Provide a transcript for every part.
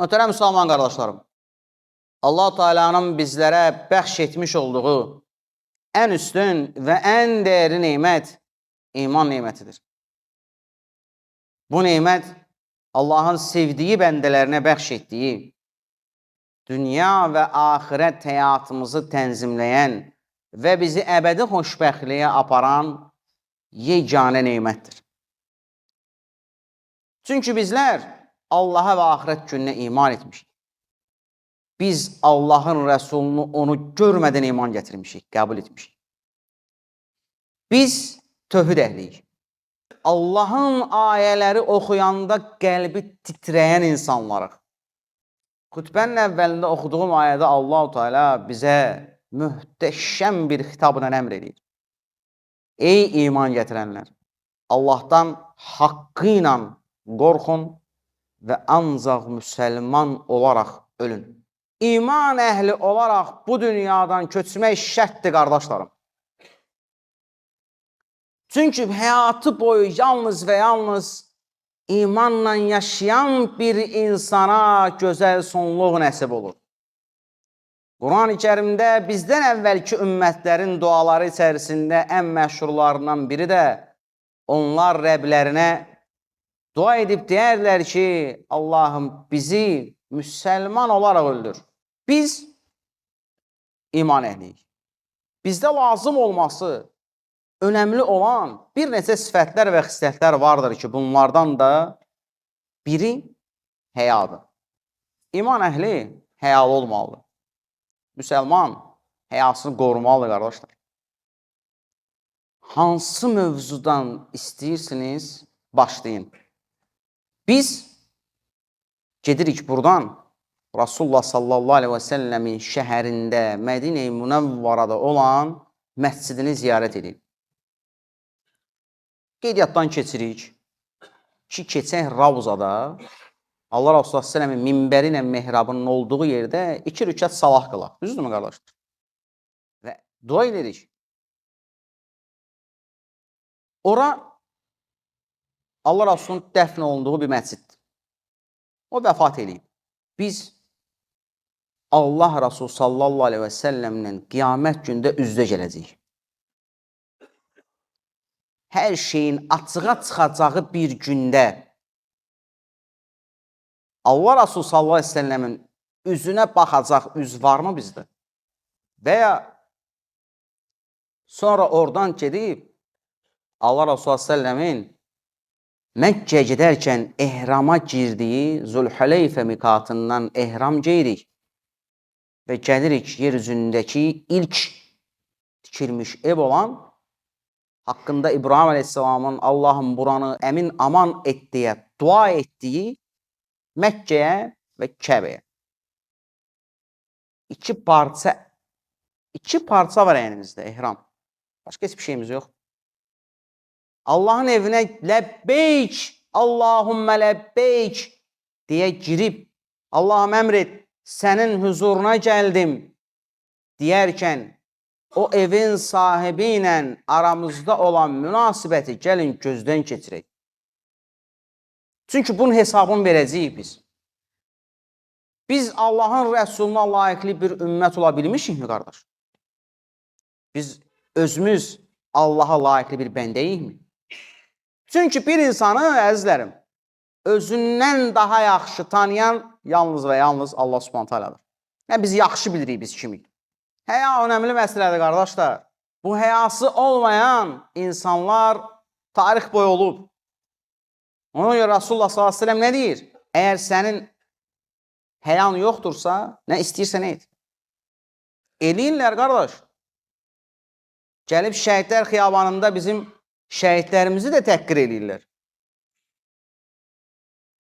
Möhtərəm Müslüman qardaşlarım, Allah-u Teala'nın bizlərə bəxş etmiş olduğu ən üstün və ən dəyərli nemət iman nemətidir. Bu nemət Allahın sevdiyi bəndələrinə bəxş etdiyi, dünya və axirət həyatımızı tənzimləyən və bizi əbədi xoşbəxtliyə aparan yeganə nemətdir. Çünki bizlər Allaha və axirət gününə iman etmişik. Biz Allahın Rəsulunu onu görmədən iman gətirmişik, qəbul etmişik. Biz tövhid əhliyik. Allahın ayələri oxuyanda qəlbi titrəyən insanlarıq. Xütbənin əvvəlində oxuduğum ayədə Allah-u Teala bizə möhtəşəm bir xitabla əmr edir. Ey iman gətirənlər! Allahdan haqqı ilə qorxun və ancaq müsəlman olaraq ölün. İman əhli olaraq bu dünyadan köçmək şərtdir, qardaşlarım. Çünki həyatı boyu yalnız və yalnız imanla yaşayan bir insana gözəl sonluq nəsib olur. Quran-ı Kərimdə bizdən əvvəlki ümmətlərin duaları içərisində ən məşhurlarından biri də onlar Rəblərinə dua edib deyərlər ki, Allahım bizi müsəlman olaraq öldür. Biz iman əhliyik. Bizdə lazım olması önəmli olan bir neçə sifətlər və xislətlər vardır ki, bunlardan da biri həyadır. İman əhli həyalı olmalıdır. Müsəlman həyasını qorumalıdır, qardaşlar. Hansı mövzudan istəyirsiniz, başlayın. Biz gedirik buradan Rasulullah sallallahu aleyhi və səlləmin şəhərində, Mədinə-i Münəvvarada olan məscidini ziyarət edirik. Qeydiyyatdan keçirik ki, keçən Ravzada Allah Rasulullah s.ə.v-in minbəri ilə mehrabının olduğu yerdə 2 rükət salah qılaq. Düzdürmü, qardaşlar? Və dua edirik. Ora Allah Rasulunun dəfn olunduğu bir məsciddir. O vəfat edib. Biz Allah Rasulü sallallahu aleyhi və səlləmlə qiyamət gündə üz-üzə gələcəyik. Hər şeyin açığa çıxacağı bir gündə Allah Rasulü sallallahu aleyhi və səlləmin üzünə baxacaq üz varmı bizdə? Və ya sonra oradan gedib Allah Rasulü sallallahu aleyhi və səlləmin Məkkəyə gedərkən ehrama girdiyi Zülhüleyfə miqatından ehram geyirik və gəlirik yer üzündəki ilk tikilmiş ev olan haqqında İbrahim Aleyhisselamın Allahın buranı əmin aman et deyə dua etdiyi Məkkəyə və Kəbəyə. İki parça var əynimizdə, ehram. Başqa heç bir şeyimiz yox. Allahın evinə ləbbeyk, Allahümmə ləbbeyk deyə girib, Allahım əmr et, sənin huzuruna gəldim deyərkən, o evin sahibi ilə aramızda olan münasibəti gəlin gözdən keçirək. Çünki bunun hesabını verəcəyik biz. Biz Allahın Rəsuluna layiqli bir ümmət ola bilmişikmi, qardaş? Biz özümüz Allaha layiqli bir bəndəyikmi? Çünki bir insanı, əzizlərim, özündən daha yaxşı tanıyan yalnız və yalnız Allah Subhanahu taala'dır. Yəni, biz yaxşı bilirik biz kimik. Həya önəmli məsələdir, qardaşlar. Bu həyası olmayan insanlar tarix boyu olub. Ona görə Rasulullah sallallahu aleyhi ve sellem nə deyir? Əgər sənin həyan yoxdursa, nə istəyirsən et. Eləyirlər, qardaş. Gəlib şəhidlər xiyabanında bizim şəhidlərimizi də təhqir eləyirlər.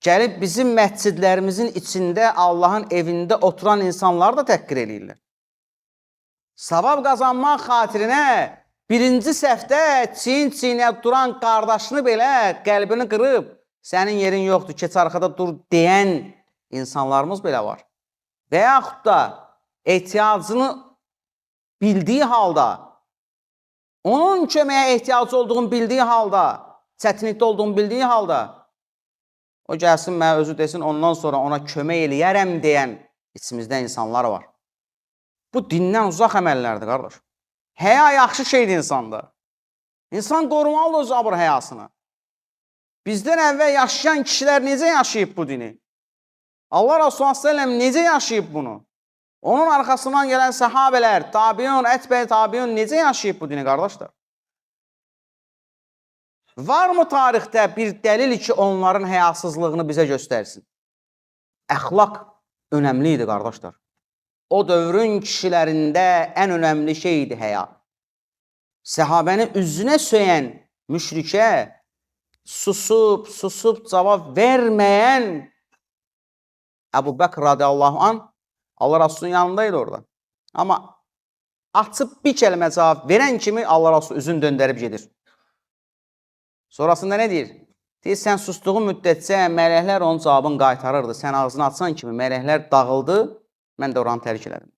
Gəlib bizim məscidlərimizin içində Allahın evində oturan insanları da təhqir eləyirlər. Savab qazanmaq xatirinə birinci səhvdə çiyin-çiyinə duran qardaşını belə qəlbini qırıb, sənin yerin yoxdur, keç arxada dur deyən insanlarımız belə var. Və yaxud da ehtiyacını bildiyi halda, onun köməyə ehtiyacı olduğunu bildiyi halda, çətinlikdə olduğunu bildiyi halda, O gəlsin, mənə özü desin, ondan sonra ona kömək eləyərəm deyən içimizdə insanlar var. Bu dindən uzaq əməllərdir, qardaş. Həya yaxşı şeydir insanda. İnsan qorumalıdır öz abır həyasını. Bizdən əvvəl yaşayan kişilər necə yaşayıb bu dini? Allah Resulü s.ə.v necə yaşayıb bunu? Onun arxasından gələn səhabələr, tabiun, ətbəy tabiun necə yaşayıb bu dini, qardaşlar? Varmı tarixdə bir dəlil ki, onların həyasızlığını bizə göstərsin? Əxlaq önəmli idi, qardaşlar. O dövrün kişilərində ən önəmli şey idi həya. Səhabəni üzünə söyən müşrikə susub cavab verməyən Əbu Bəkr radiyallahu anh Allah Rasulunun yanındaydı orada. Amma açıb bir kəlmə cavab verən kimi Allah Rasulü üzün döndərib gedir. Sonrasında nə deyir? Deyir, sən sustuğun müddətcə mələklər onun cavabını qaytarırdı. Sən ağzını açsan kimi mələklər dağıldı, mən də oranı tərk elədim.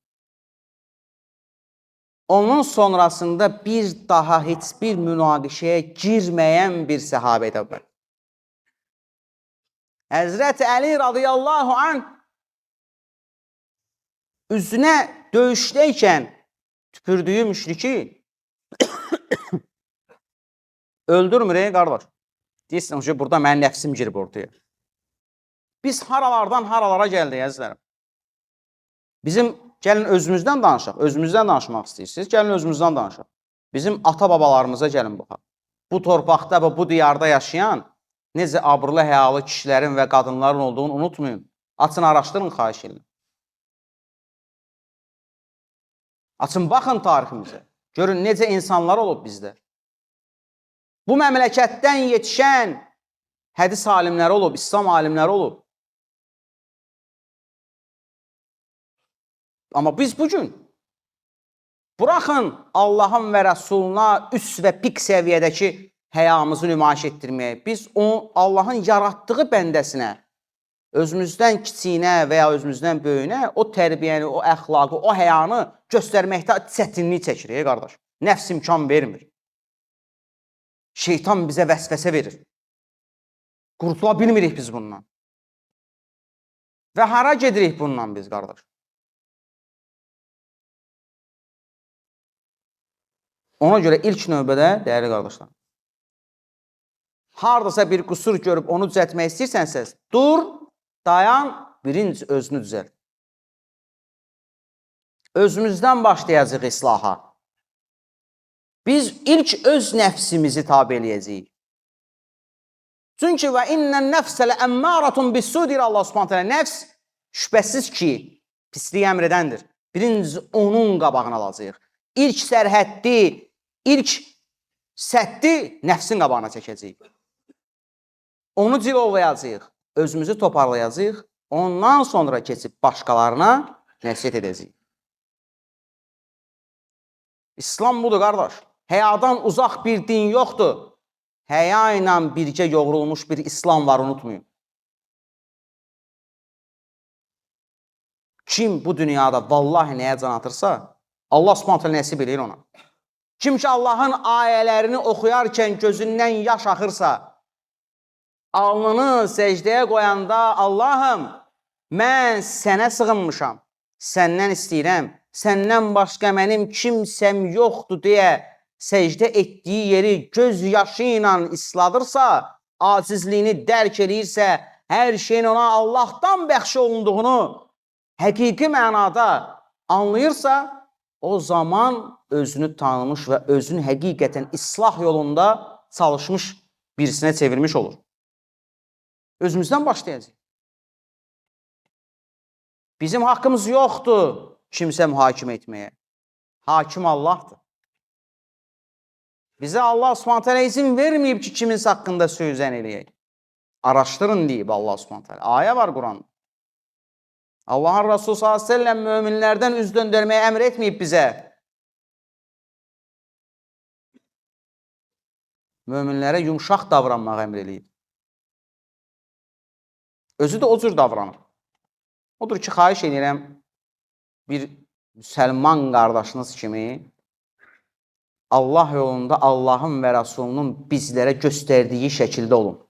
Onun sonrasında bir daha heç bir münaqişəyə girməyən bir səhabədə var. Həzrət Əli radiyallahu anh üzünə döyüşdəykən tüpürdüyü müşriki öldürmür, qardaş. Deyirsən ki, burada mənim nəfsim girib ortaya. Biz haralardan haralara gəldik, əzizlərim. Bizim, gəlin özümüzdən danışaq. Özümüzdən danışmaq istəyirsiniz, gəlin özümüzdən danışaq. Bizim ata-babalarımıza gəlin baxaq. Bu torpaqda və bu diyarda yaşayan necə abırlı, həyalı kişilərin və qadınların olduğunu unutmayın. Açın, araşdırın, xahiş edin. Açın, baxın tariximizə. Görün, necə insanlar olub bizdə. Bu məmləkətdən yetişən hədis alimləri olub, İslam alimləri olub. Amma biz bugün buraxın Allahın və Rəsuluna üst və pik səviyyədəki həyamızı nümayiş etdirməyə. Biz Allahın yaratdığı bəndəsinə, özümüzdən kiçiyinə və ya özümüzdən böyüyünə o tərbiyəni, o əxlaqı, o həyanı göstərməkdə çətinlik çəkirik, qardaş. Nəfs imkan vermir. Şeytan bizə vəsvəsə verir. Qurtula bilmirik biz bundan. Və hara gedirik bundan biz, qardaş? Ona görə ilk növbədə, dəyərli qardaşlar, haradasa bir qüsur görüb onu düzəltmək istəyirsənsə, dur, dayan, birinci özünü düzəlt. Özümüzdən başlayacaq islaha. Biz ilk öz nəfsimizi tabi eləyəcəyik. Çünki və innən nəfsə ləəmmaratun bis-su deyir Allah Subhanahu taala. Nəfs şübhəsiz ki, pisliyi əmr edəndir. Birinci onun qabağını alacağıq. İlk sərhəddi, ilk səddi nəfsin qabağına çəkəcəyik. Onu cilovlayacağıq, özümüzü toparlayacağıq, ondan sonra keçib başqalarına nəsihət edəcəyik. İslam budur, qardaş. Həyadan uzaq bir din yoxdur. Həya ilə birgə yoğrulmuş bir İslam var, unutmayın. Kim bu dünyada vallahi nəyə can atırsa, Allah Subhanahu taala nəsib eləyir ona. Kim ki Allahın ayələrini oxuyarkən gözündən yaş axırsa, alnını səcdəyə qoyanda Allahım, mən sənə sığınmışam, səndən istəyirəm, səndən başqa mənim kimsəm yoxdur deyə səcdə etdiyi yeri göz yaşı ilə isladırsa, acizliyini dərk eləyirsə, hər şeyin ona Allahdan bəxş olunduğunu həqiqi mənada anlayırsa, o zaman özünü tanımış və özünü həqiqətən islah yolunda çalışmış birisinə çevirmiş olur. Özümüzdən başlayacaq. Bizim haqqımız yoxdur kimsə mühakimə etməyə. Hakim Allahdır. Bizə Allah Subhanahu taala izin verməyib ki, kiminsə haqqında sözən eləyək. Araşdırın deyib Allah Subhanahu taala. Ayə var Quranda. Allahın Resulü sallallahu əleyhi və səlləm möminlərdən üz döndərməyə əmr etməyib bizə. Möminlərə yumşaq davranmağı əmr eləyib. Özü də o cür davranır. Odur ki, xahiş edirəm, bir müsəlman qardaşınız kimi Allah yolunda Allahın və Rasulunun bizlərə göstərdiyi şəkildə olun.